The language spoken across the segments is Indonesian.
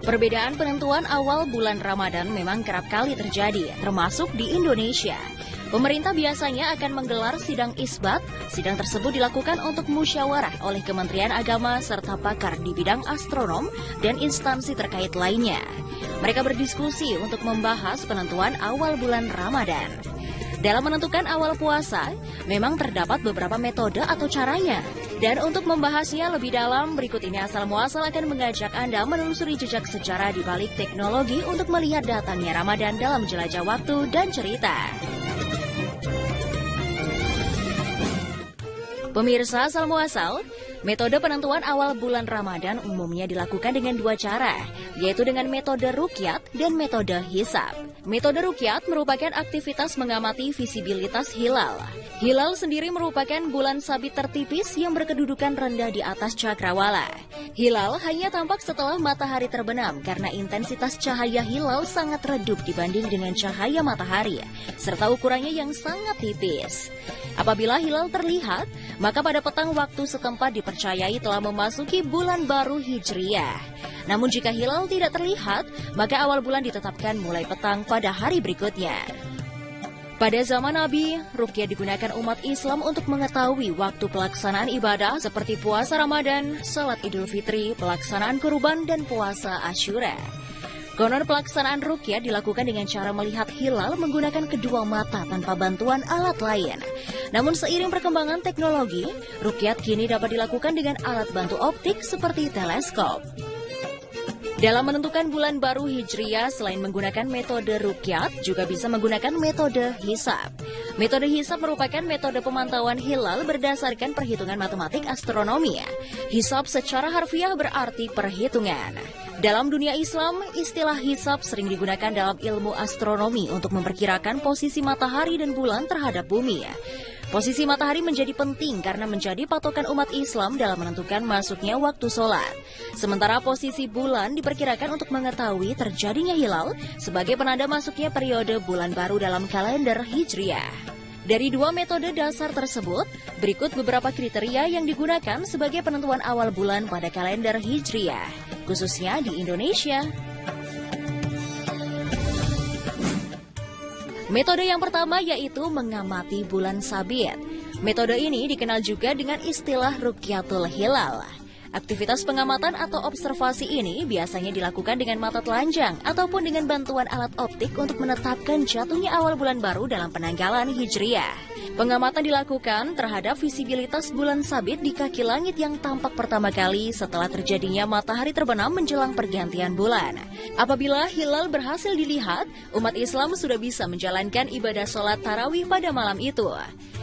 Perbedaan penentuan awal bulan Ramadan memang kerap kali terjadi, termasuk di Indonesia. Pemerintah biasanya akan menggelar sidang isbat. Sidang tersebut dilakukan untuk musyawarah oleh Kementerian Agama serta pakar di bidang astronom dan instansi terkait lainnya. Mereka berdiskusi untuk membahas penentuan awal bulan Ramadan. Dalam menentukan awal puasa, memang terdapat beberapa metode atau caranya. Dan untuk membahasnya lebih dalam, berikut ini Asal Muasal akan mengajak Anda menelusuri jejak sejarah di balik teknologi untuk melihat datangnya Ramadan dalam jelajah waktu dan cerita. Pemirsa Asal Muasal, metode penentuan awal bulan Ramadan umumnya dilakukan dengan dua cara, yaitu dengan metode ruqyat dan metode hisab. Metode ruqyat merupakan aktivitas mengamati visibilitas hilal. Hilal sendiri merupakan bulan sabit tertipis yang berkedudukan rendah di atas cakrawala. Hilal hanya tampak setelah matahari terbenam karena intensitas cahaya hilal sangat redup dibanding dengan cahaya matahari, serta ukurannya yang sangat tipis. Apabila hilal terlihat, maka pada petang waktu setempat dipercayai telah memasuki bulan baru Hijriyah. Namun jika hilal tidak terlihat, maka awal bulan ditetapkan mulai petang pada hari berikutnya. Pada zaman Nabi, ruqyah digunakan umat Islam untuk mengetahui waktu pelaksanaan ibadah seperti puasa Ramadan, salat Idul Fitri, pelaksanaan kurban, dan puasa Asyura. Konon pelaksanaan ruqyah dilakukan dengan cara melihat hilal menggunakan kedua mata tanpa bantuan alat lain. Namun seiring perkembangan teknologi, ruqyat kini dapat dilakukan dengan alat bantu optik seperti teleskop. Dalam menentukan bulan baru Hijriyah, selain menggunakan metode ruqyat, juga bisa menggunakan metode hisab. Metode hisab merupakan metode pemantauan hilal berdasarkan perhitungan matematik astronomi. Hisab secara harfiah berarti perhitungan. Dalam dunia Islam, istilah hisab sering digunakan dalam ilmu astronomi untuk memperkirakan posisi matahari dan bulan terhadap bumi. Posisi matahari menjadi penting karena menjadi patokan umat Islam dalam menentukan masuknya waktu sholat. Sementara posisi bulan diperkirakan untuk mengetahui terjadinya hilal sebagai penanda masuknya periode bulan baru dalam kalender Hijriyah. Dari dua metode dasar tersebut, berikut beberapa kriteria yang digunakan sebagai penentuan awal bulan pada kalender Hijriyah, khususnya di Indonesia. Metode yang pertama yaitu mengamati bulan sabit. Metode ini dikenal juga dengan istilah ruqyatul hilal. Aktivitas pengamatan atau observasi ini biasanya dilakukan dengan mata telanjang ataupun dengan bantuan alat optik untuk menetapkan jatuhnya awal bulan baru dalam penanggalan Hijriyah. Pengamatan dilakukan terhadap visibilitas bulan sabit di kaki langit yang tampak pertama kali setelah terjadinya matahari terbenam menjelang pergantian bulan. Apabila hilal berhasil dilihat, umat Islam sudah bisa menjalankan ibadah sholat tarawih pada malam itu.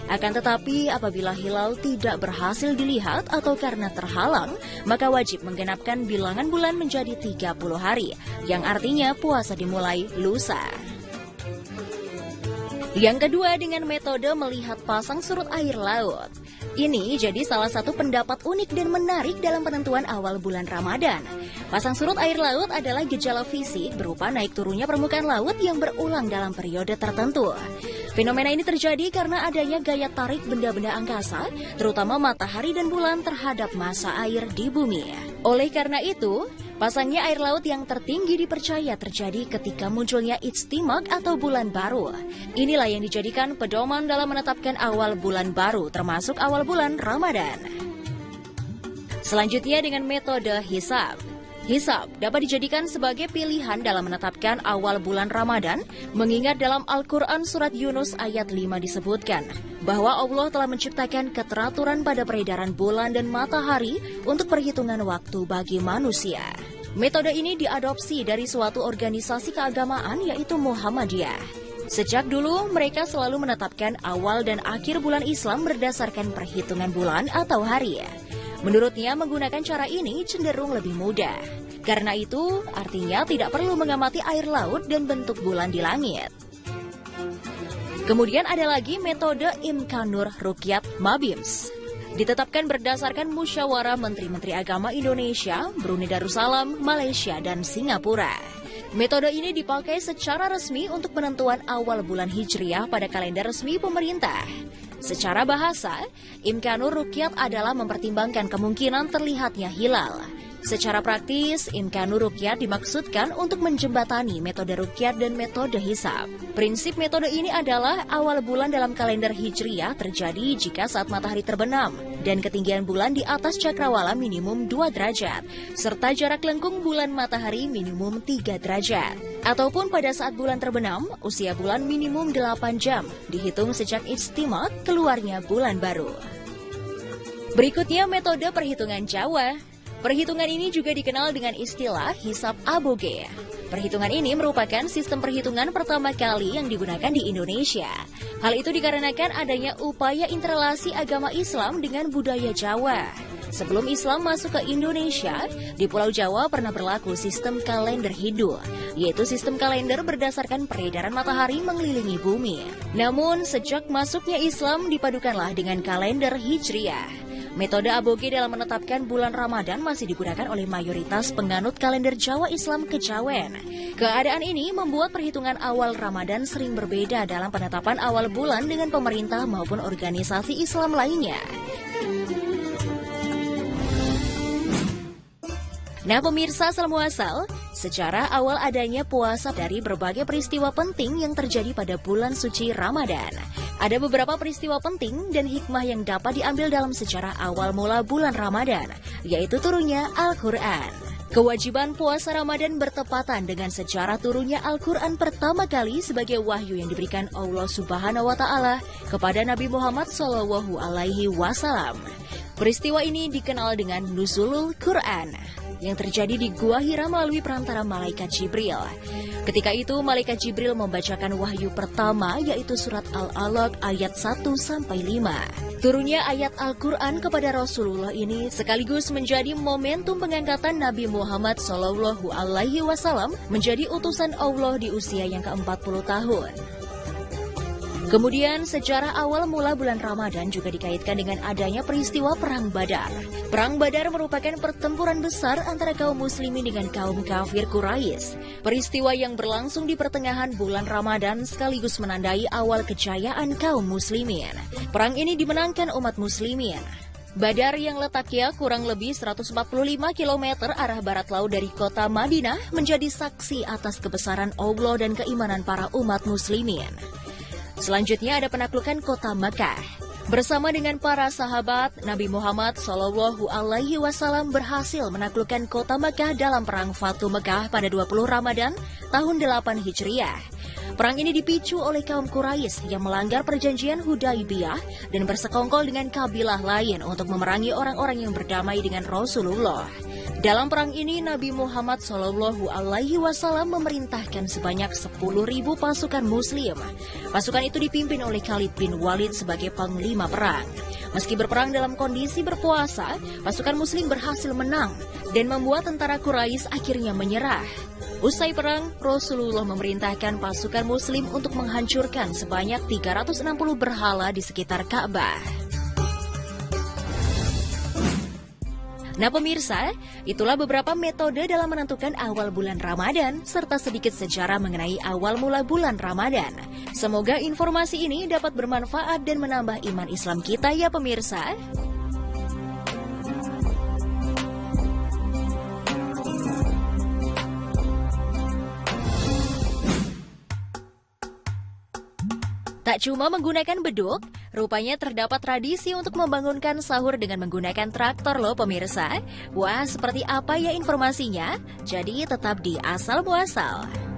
Akan tetapi apabila hilal tidak berhasil dilihat atau karena terhalang, maka wajib menggenapkan bilangan bulan menjadi 30 hari, yang artinya puasa dimulai lusa. Yang kedua dengan metode melihat pasang surut air laut. Ini jadi salah satu pendapat unik dan menarik dalam penentuan awal bulan Ramadan. Pasang surut air laut adalah gejala fisik berupa naik turunnya permukaan laut yang berulang dalam periode tertentu. Fenomena ini terjadi karena adanya gaya tarik benda-benda angkasa, terutama matahari dan bulan terhadap massa air di bumi. Oleh karena itu, pasangnya air laut yang tertinggi dipercaya terjadi ketika munculnya ijtimak atau bulan baru. Inilah yang dijadikan pedoman dalam menetapkan awal bulan baru, termasuk awal bulan Ramadan. Selanjutnya dengan metode hisab. Hisab dapat dijadikan sebagai pilihan dalam menetapkan awal bulan Ramadan, mengingat dalam Al-Quran surat Yunus ayat 5 disebutkan bahwa Allah telah menciptakan keteraturan pada peredaran bulan dan matahari untuk perhitungan waktu bagi manusia. Metode ini diadopsi dari suatu organisasi keagamaan yaitu Muhammadiyah. Sejak dulu, mereka selalu menetapkan awal dan akhir bulan Islam berdasarkan perhitungan bulan atau hari. Menurutnya, menggunakan cara ini cenderung lebih mudah. Karena itu, artinya tidak perlu mengamati air laut dan bentuk bulan di langit. Kemudian ada lagi metode Imkanur Ruqyat Mabims. Ditetapkan berdasarkan musyawarah Menteri-Menteri Agama Indonesia, Brunei Darussalam, Malaysia, dan Singapura. Metode ini dipakai secara resmi untuk penentuan awal bulan Hijriyah pada kalender resmi pemerintah. Secara bahasa, Imkanur Ruqyat adalah mempertimbangkan kemungkinan terlihatnya hilal. Secara praktis, Imkanur Ruqyat dimaksudkan untuk menjembatani metode ruqyat dan metode hisab. Prinsip metode ini adalah awal bulan dalam kalender Hijriyah terjadi jika saat matahari terbenam dan ketinggian bulan di atas cakrawala minimum 2 derajat, serta jarak lengkung bulan matahari minimum 3 derajat. Ataupun pada saat bulan terbenam, usia bulan minimum 8 jam, dihitung sejak ijtimat keluarnya bulan baru. Berikutnya metode perhitungan Jawa. Perhitungan ini juga dikenal dengan istilah hisab aboge. Perhitungan ini merupakan sistem perhitungan pertama kali yang digunakan di Indonesia. Hal itu dikarenakan adanya upaya interelasi agama Islam dengan budaya Jawa. Sebelum Islam masuk ke Indonesia, di Pulau Jawa pernah berlaku sistem kalender Hindu, yaitu sistem kalender berdasarkan peredaran matahari mengelilingi bumi. Namun, sejak masuknya Islam dipadukanlah dengan kalender Hijriyah. Metode aboge dalam menetapkan bulan Ramadan masih digunakan oleh mayoritas penganut kalender Jawa Islam Kejawen. Keadaan ini membuat perhitungan awal Ramadan sering berbeda dalam penetapan awal bulan dengan pemerintah maupun organisasi Islam lainnya. Nah pemirsa Asal Muasal, secara awal adanya puasa dari berbagai peristiwa penting yang terjadi pada bulan suci Ramadan. Ada beberapa peristiwa penting dan hikmah yang dapat diambil dalam sejarah awal mula bulan Ramadan, yaitu turunnya Al-Quran. Kewajiban puasa Ramadan bertepatan dengan sejarah turunnya Al-Quran pertama kali sebagai wahyu yang diberikan Allah Subhanahu wa Ta'ala kepada Nabi Muhammad SAW. Peristiwa ini dikenal dengan Nuzulul Quran, yang terjadi di Gua Hira melalui perantara Malaikat Jibril. Ketika itu, Malaikat Jibril membacakan wahyu pertama, yaitu surat Al-Alaq ayat 1-5. Turunnya ayat Al-Quran kepada Rasulullah ini sekaligus menjadi momentum pengangkatan Nabi Muhammad SAW menjadi utusan Allah di usia yang ke-40 tahun. Kemudian, sejarah awal mula bulan Ramadan juga dikaitkan dengan adanya peristiwa Perang Badar. Perang Badar merupakan pertempuran besar antara kaum muslimin dengan kaum kafir Quraisy. Peristiwa yang berlangsung di pertengahan bulan Ramadan sekaligus menandai awal kejayaan kaum muslimin. Perang ini dimenangkan umat muslimin. Badar yang letaknya kurang lebih 145 km arah barat laut dari kota Madinah menjadi saksi atas kebesaran Allah dan keimanan para umat muslimin. Selanjutnya ada penaklukan kota Makkah. Bersama dengan para sahabat, Nabi Muhammad SAW berhasil menaklukkan kota Makkah dalam perang Fatu Makkah pada 20 Ramadan tahun 8 Hijriah. Perang ini dipicu oleh kaum Quraisy yang melanggar perjanjian Hudaibiyah dan bersekongkol dengan kabilah lain untuk memerangi orang-orang yang berdamai dengan Rasulullah. Dalam perang ini, Nabi Muhammad SAW memerintahkan sebanyak 10.000 pasukan muslim. Pasukan itu dipimpin oleh Khalid bin Walid sebagai panglima perang. Meski berperang dalam kondisi berpuasa, pasukan muslim berhasil menang dan membuat tentara Quraisy akhirnya menyerah. Usai perang, Rasulullah memerintahkan pasukan muslim untuk menghancurkan sebanyak 360 berhala di sekitar Ka'bah. Nah pemirsa, itulah beberapa metode dalam menentukan awal bulan Ramadan, serta sedikit sejarah mengenai awal mula bulan Ramadan. Semoga informasi ini dapat bermanfaat dan menambah iman Islam kita ya pemirsa. Tak cuma menggunakan beduk, rupanya terdapat tradisi untuk membangunkan sahur dengan menggunakan traktor loh pemirsa. Wah, seperti apa ya informasinya? Jadi tetap di Asal Muasal.